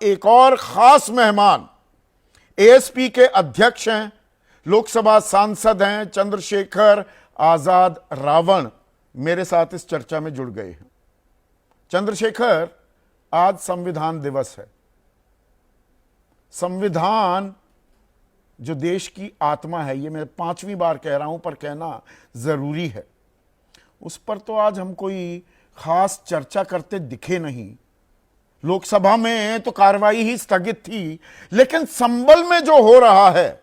एक और खास मेहमान एएसपी के अध्यक्ष हैं, लोकसभा सांसद हैं चंद्रशेखर आजाद रावण, मेरे साथ इस चर्चा में जुड़ गए हैं। चंद्रशेखर, आज संविधान दिवस है। संविधान जो देश की आत्मा है, ये मैं 5वीं बार कह रहा हूं पर कहना जरूरी है, उस पर तो आज हम कोई खास चर्चा करते दिखे नहीं। लोकसभा में तो कार्रवाई ही स्थगित थी, लेकिन संबल में जो हो रहा है,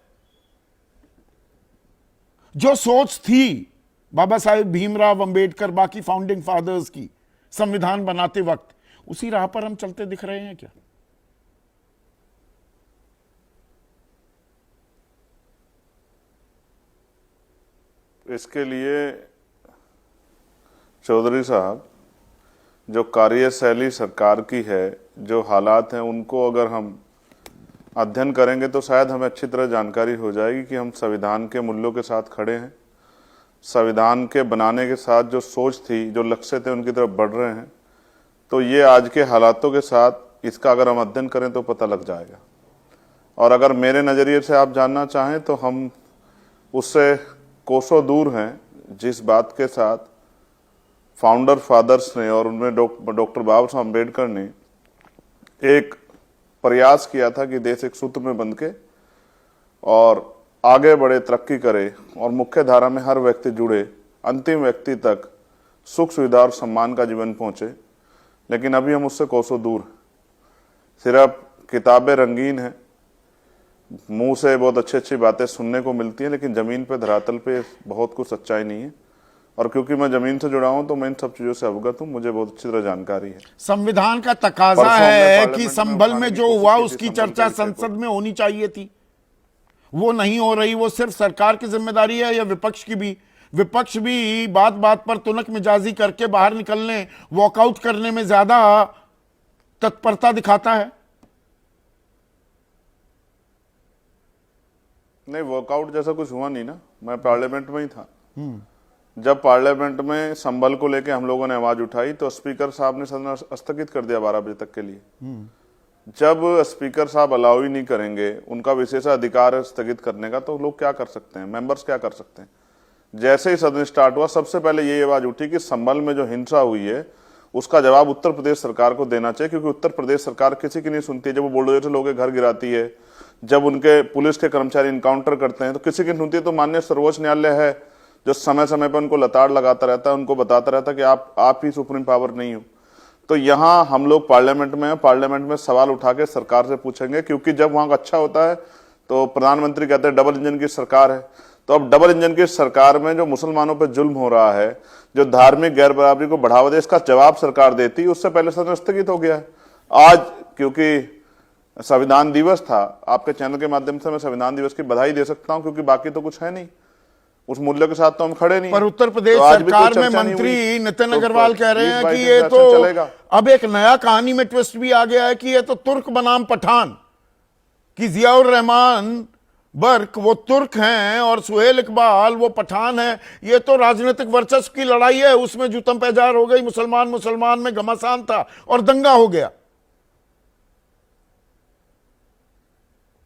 जो सोच थी बाबा साहेब भीमराव अंबेडकर, बाकी फाउंडिंग फादर्स की संविधान बनाते वक्त, उसी राह पर हम चलते दिख रहे हैं क्या? इसके लिए चौधरी साहब, जो कार्यशैली सरकार की है, जो हालात हैं, उनको अगर हम अध्ययन करेंगे तो शायद हमें अच्छी तरह जानकारी हो जाएगी कि हम संविधान के मूल्यों के साथ खड़े हैं, संविधान के बनाने के साथ जो सोच थी, जो लक्ष्य थे, उनकी तरफ बढ़ रहे हैं। तो ये आज के हालातों के साथ इसका अगर हम अध्ययन करें तो पता लग जाएगा। और अगर मेरे नज़रिए से आप जानना चाहें तो हम उससे कोसों दूर हैं जिस बात के साथ फाउंडर फादर्स ने और उनमें डॉक्टर बाबा साहब अम्बेडकर ने एक प्रयास किया था कि देश एक सूत्र में बंध के और आगे बढ़े, तरक्की करे और मुख्य धारा में हर व्यक्ति जुड़े, अंतिम व्यक्ति तक सुख सुविधा और सम्मान का जीवन पहुंचे। लेकिन अभी हम उससे कोसों दूर हैं। सिर्फ किताबें रंगीन हैं, मुंह से बहुत अच्छी अच्छी बातें सुनने को मिलती हैं, लेकिन जमीन पे, धरातल पे बहुत कुछ सच्चाई नहीं है। और क्योंकि मैं जमीन से जुड़ा हूं तो मैं इन सब चीजों से अवगत हूं, मुझे बहुत अच्छी तरह जानकारी है। संविधान का तकाजा है कि संभल में जो हुआ उसकी चर्चा संसद में होनी चाहिए थी, वो नहीं हो रही। वो सिर्फ सरकार की जिम्मेदारी है या विपक्ष की भी? विपक्ष भी बात बात पर तुनक मिजाजी करके बाहर निकलने, वॉकआउट करने में ज्यादा तत्परता दिखाता है। नहीं, वॉकआउट जैसा कुछ हुआ नहीं ना, मैं पार्लियामेंट में ही था। जब पार्लियामेंट में संबल को लेके हम लोगों ने आवाज उठाई तो स्पीकर साहब ने सदन स्थगित कर दिया 12 बजे तक के लिए। जब स्पीकर साहब अलाउ ही नहीं करेंगे, उनका विशेषाधिकार है स्थगित करने का, तो लोग क्या कर सकते हैं, मेंबर्स क्या कर सकते हैं? जैसे ही सदन स्टार्ट हुआ, सबसे पहले ये आवाज उठी कि संबल में जो हिंसा हुई है उसका जवाब उत्तर प्रदेश सरकार को देना चाहिए, क्योंकि उत्तर प्रदेश सरकार किसी की नहीं सुनती है। जब वो बुलडोजर से लोगों के घर गिराती है, जब उनके पुलिस के कर्मचारी इनकाउंटर करते हैं, तो किसी की सुनती है? तो माननीय सर्वोच्च न्यायालय है जो समय समय पर उनको लताड़ लगाता रहता है, उनको बताता रहता है कि आप ही सुप्रीम पावर नहीं हो। तो यहाँ हम लोग पार्लियामेंट में हैं, पार्लियामेंट में सवाल उठा के सरकार से पूछेंगे, क्योंकि जब वहां अच्छा होता है तो प्रधानमंत्री कहते हैं डबल इंजन की सरकार है। तो अब डबल इंजन की सरकार में जो मुसलमानों पर जुल्म हो रहा है, जो धार्मिक गैर बराबरी को बढ़ावा दे, इसका जवाब सरकार देती, उससे पहले सदन स्थगित हो गया है। आज क्योंकि संविधान दिवस था, आपके चैनल के माध्यम से मैं संविधान दिवस की बधाई दे सकता हूं, क्योंकि बाकी तो कुछ है नहीं, उस मूल्य के साथ तो हम खड़े नहीं। पर उत्तर प्रदेश सरकार में मंत्री नितिन अग्रवाल कह रहे हैं कि ये तो अब एक नया कहानी में ट्विस्ट भी आ गया है कि ये तो तुर्क बनाम पठान, कि जियाउर रहमान बर्क वो तुर्क हैं और सुहेल इकबाल वो पठान है। ये तो राजनीतिक वर्चस्व की लड़ाई है, उसमें जुतम पैजार हो गई, मुसलमान में घमासान था और दंगा हो गया।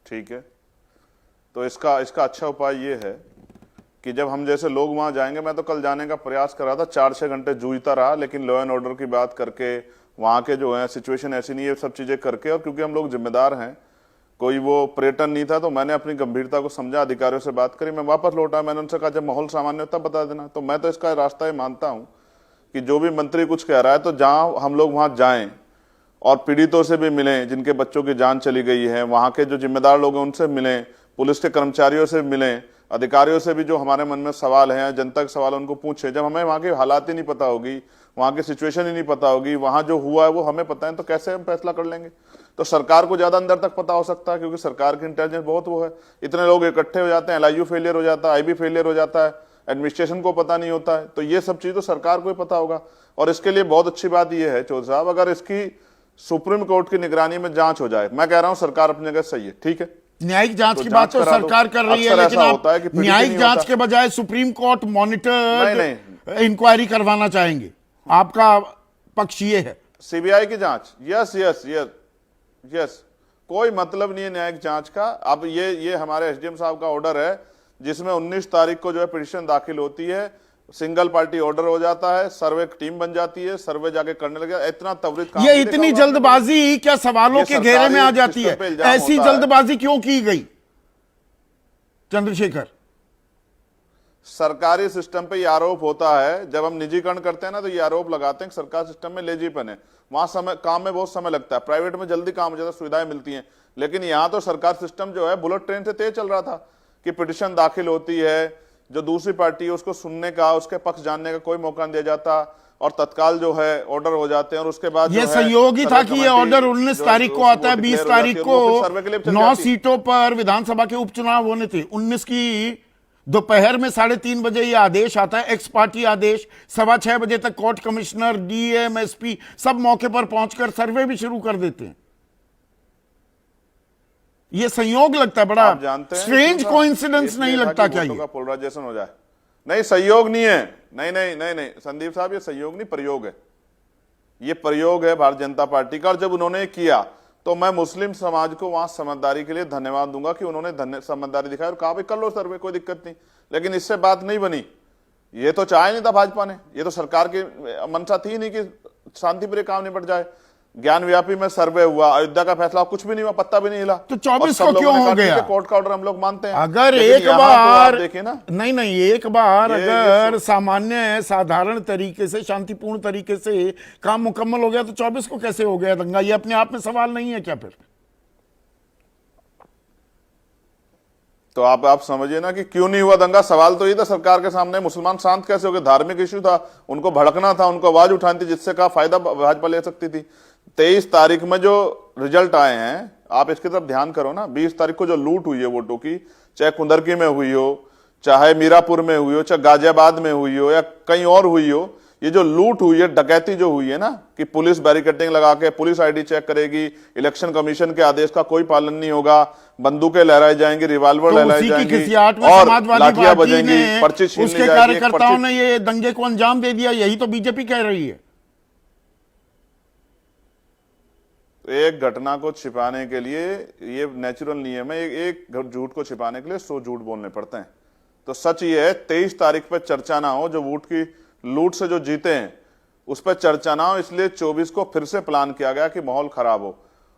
ठीक है, तो इसका अच्छा उपाय ये है कि जब हम जैसे लोग वहां जाएंगे, मैं तो कल जाने का प्रयास कर रहा था, 4-6 घंटे जूझता रहा, लेकिन लॉ एंड ऑर्डर की बात करके, वहां के जो है सिचुएशन ऐसी नहीं है, सब चीजें करके, और क्योंकि हम लोग जिम्मेदार हैं, कोई वो पर्यटन नहीं था, तो मैंने अपनी गंभीरता को समझा, अधिकारियों से बात करी, मैं वापस लौटा। मैंने उनसे कहा जब माहौल सामान्य होता बता देना। तो मैं तो इसका रास्ता ये मानता हूं कि जो भी मंत्री कुछ कह रहा है तो जहां हम लोग वहां जाएं और पीड़ितों से भी मिलें, जिनके बच्चों की जान चली गई है, वहां के जो जिम्मेदार लोग हैं उनसे मिलें, पुलिस के कर्मचारियों से मिलें, अधिकारियों से भी जो हमारे मन में सवाल हैं, जनता के सवाल उनको पूछे। जब हमें वहां की हालात ही नहीं पता होगी, वहां की सिचुएशन ही नहीं पता होगी, वहां जो हुआ है वो हमें पता है, तो कैसे हम फैसला कर लेंगे? तो सरकार को ज्यादा अंदर तक पता हो सकता है, क्योंकि सरकार की इंटेलिजेंस बहुत वो है। इतने लोग इकट्ठे हो जाते हैं, LIU फेलियर हो जाता है, IB फेलियर हो जाता है, एडमिनिस्ट्रेशन को पता नहीं होता है, तो ये सब चीज तो सरकार को ही पता होगा। और इसके लिए बहुत अच्छी बात यह है चौधरी साहब, अगर इसकी सुप्रीम कोर्ट की निगरानी में जांच हो जाए, मैं कह रहा हूं सरकार अपनी जगह सही है, ठीक है, न्यायिक जांच की बात तो सरकार कर रही है, लेकिन आप न्यायिक जांच के बजाय सुप्रीम कोर्ट मॉनिटर इंक्वायरी करवाना चाहेंगे। आपका पक्ष ये है? CBI की जांच, यस, यस, कोई मतलब नहीं है न्यायिक जांच का। अब ये हमारे एसडीएम साहब का ऑर्डर है जिसमें 19 तारीख को जो है पिटीशन दाखिल होती है, सिंगल पार्टी ऑर्डर हो जाता है, सर्वे टीम बन जाती है, सर्वे जाके करने लगे। इतना त्वरित काम ये इतनी जल्दबाजी क्या सवालों के घेरे में आ जाती है? ऐसी जल्दबाजी क्यों की गई चंद्रशेखर? सरकारी सिस्टम पे ये आरोप होता है, जब हम निजीकरण करते हैं ना तो ये आरोप लगाते हैं कि सरकार सिस्टम में लेजीपन है, वहां समय काम में बहुत समय लगता है, प्राइवेट में जल्दी काम हो जाता है, सुविधाएं मिलती हैं। लेकिन यहां तो सरकार सिस्टम जो है बुलेट ट्रेन से तेज चल रहा था कि पिटीशन दाखिल होती है, जो दूसरी पार्टी है उसको सुनने का, उसके पक्ष जानने का कोई मौका नहीं दिया जाता और तत्काल जो है ऑर्डर हो जाते हैं। और उसके बाद ये सहयोग ही था कि ये ऑर्डर 19 तारीख को आता है, 20 तारीख को 9 सीटों पर विधानसभा के उपचुनाव होने थे, 19 की दोपहर में 3:30 बजे ये आदेश आता है, एक्स पार्टी आदेश। 6:15 बजे तक कोर्ट कमिश्नर, डीएम, एसपी सब मौके पर पहुंचकर सर्वे भी शुरू कर देते हैं। ये संयोग लगता है, बड़ा स्ट्रेंज कोइंसिडेंस नहीं लगता क्या ये? पोलराइजेशन हो जाए। नहीं, संयोग नहीं है, नहीं संदीप साहब, ये संयोग नहीं, प्रयोग है। ये प्रयोग है भारतीय जनता पार्टी का। और जब उन्होंने किया तो मैं मुस्लिम समाज को वहां समझदारी के लिए धन्यवाद दूंगा कि उन्होंने समझदारी दिखाई और कहा भाई कर लो सर्वे, कोई दिक्कत नहीं। लेकिन इससे बात नहीं बनी। ये तो चाहे नहीं था भाजपा ने, ये तो सरकार की मंशा थी नहीं कि शांतिप्रिय काम निपट जाए। ज्ञान व्यापी में सर्वे हुआ, अयोध्या का फैसला कुछ भी नहीं हुआ, पत्ता भी नहीं हिला। तो 24 को क्यों हो गया? कोर्ट का ऑर्डर हम लोग मानते हैं। अगर एक बार देखिए ना, नहीं एक बार अगर सामान्य साधारण तरीके से, शांतिपूर्ण तरीके से काम मुकम्मल हो गया तो 24 को कैसे हो गया दंगा? ये अपने आप में सवाल नहीं है क्या फिर? तो आप समझिए ना कि क्यों नहीं हुआ दंगा। सवाल तो ये था सरकार के सामने, मुसलमान शांत कैसे हो गए? धार्मिक इश्यू था, उनको भड़कना था, उनको आवाज उठानी थी, जिससे का फायदा भाजपा ले सकती थी। 23 तारीख में जो रिजल्ट आए हैं, आप इसकी तरफ ध्यान करो ना। 20 तारीख को जो लूट हुई है वोटों की, चाहे कुंदरकी में हुई हो, चाहे मीरापुर में हुई हो, चाहे गाजियाबाद में हुई हो या कहीं और हुई हो, ये जो लूट हुई है, डकैती जो हुई है ना, कि पुलिस बैरिकेडिंग लगा के पुलिस आईडी चेक करेगी, इलेक्शन कमीशन के आदेश का कोई पालन नहीं होगा, बंदूकें लहराई जाएंगी, रिवॉल्वर लहराई जाएंगी और लाठियां बजेंगी, पर्ची छीन ली उसके कार्यकर्ताओं ने ये दंगे को अंजाम दे दिया। यही तो बीजेपी कह रही है। एक घटना को छिपाने के लिए ये नेचुरल नियम है, एक झूठ को छिपाने के लिए 100 झूठ बोलने पड़ते हैं। तो सच ये है 23 तारीख पर चर्चा ना हो, जो वोट की लूट से जो जीते हैं उस पर चर्चा ना हो, इसलिए 24 को फिर से प्लान किया गया कि माहौल खराब हो।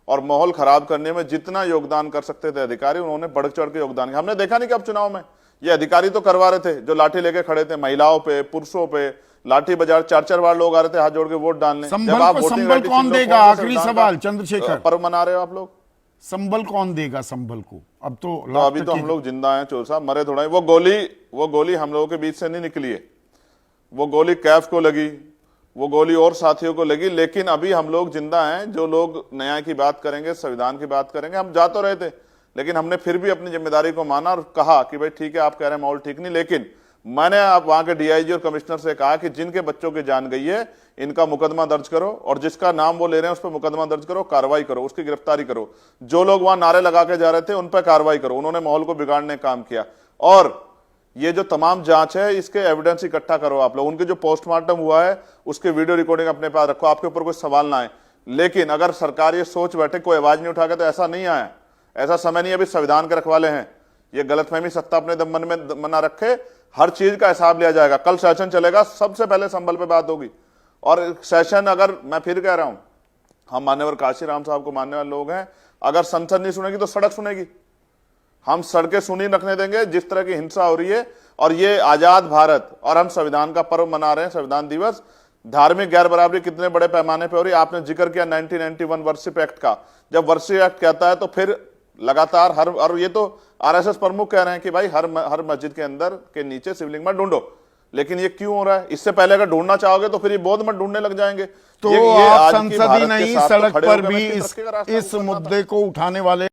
और माहौल खराब करने में जितना योगदान कर सकते थे अधिकारी, उन्होंने बढ़ चढ़ के योगदान किया। हमने देखा नहीं कि अब चुनाव में ये अधिकारी तो करवा रहे थे, जो लाठी लेके खड़े थे, महिलाओं पे, पुरुषों पे लाठी बाजार, 4-4 बार लोग आ रहे थे हाथ जोड़ के वोट डालने। जब आप संबल कौन देगा? आखिरी सवाल चंद्रशेखर, पर्व मना रहे हो आप लोग, संबल कौन देगा? संबल को अब तो अभी तो हम लोग जिंदा हैं, चोर साहब, मरे थोड़ा। वो गोली हम लोगों के बीच से नहीं निकली है, वो गोली कैफ को लगी, वो गोली और साथियों को लगी। लेकिन अभी हम लोग जिंदा हैं। जो लोग न्याय की बात करेंगे, संविधान की बात करेंगे, हम जा तो रहे थे, लेकिन हमने फिर भी अपनी जिम्मेदारी को माना और कहा कि भाई ठीक है, आप कह रहे हैं माहौल ठीक नहीं, लेकिन मैंने आप वहां के डीआईजी और कमिश्नर से कहा कि जिनके बच्चों की जान गई है, इनका मुकदमा दर्ज करो और जिसका नाम वो ले रहे हैं उस पर मुकदमा दर्ज करो, कार्रवाई करो, उसकी गिरफ्तारी करो। जो लोग वहां नारे लगा के जा रहे थे उन पर कार्रवाई करो। उन्होंने माहौल को बिगाड़ने का काम किया। और ये जो तमाम जांच है, इसके एविडेंस इकट्ठा करो आप लोग। उनके जो पोस्टमार्टम हुआ है उसके वीडियो रिकॉर्डिंग अपने पास रखो, आपके ऊपर कोई सवाल ना आए। लेकिन अगर सरकार ये सोच बैठे कोई आवाज नहीं उठा के, तो ऐसा नहीं आया, ऐसा समय नहीं। अभी संविधान के रखवाले हैं, ये गलतफहमी सत्ता अपने मन में मना रखे, हर चीज का हिसाब लिया जाएगा। कल सेशन चलेगा, सबसे पहले संबल पे बात होगी। और सेशन, अगर मैं फिर कह रहा हूं, हम मान्यवर काशीराम साहब को मानने वाले लोग हैं, अगर संसद नहीं सुनेगी तो सड़क सुनेगी। हम सड़कें सुनी रखने देंगे जिस तरह की हिंसा हो रही है। और ये आजाद भारत और हम संविधान का पर्व मना रहे हैं, संविधान दिवस। धार्मिक गैर बराबरी कितने बड़े पैमाने पर हो रही है। आपने जिक्र किया 1991 वर्शिप एक्ट का। जब वर्शिप एक्ट कहता है तो फिर लगातार हर, और ये तो आरएसएस प्रमुख कह रहे हैं कि भाई हर मस्जिद के अंदर के नीचे शिवलिंग मत ढूंढो। लेकिन ये क्यों हो रहा है? इससे पहले अगर ढूंढना चाहोगे तो फिर ये बौद्ध मत ढूंढने लग जाएंगे। तो आप संसद ही नहीं, सड़क पर भी इस मुद्दे को उठाने वाले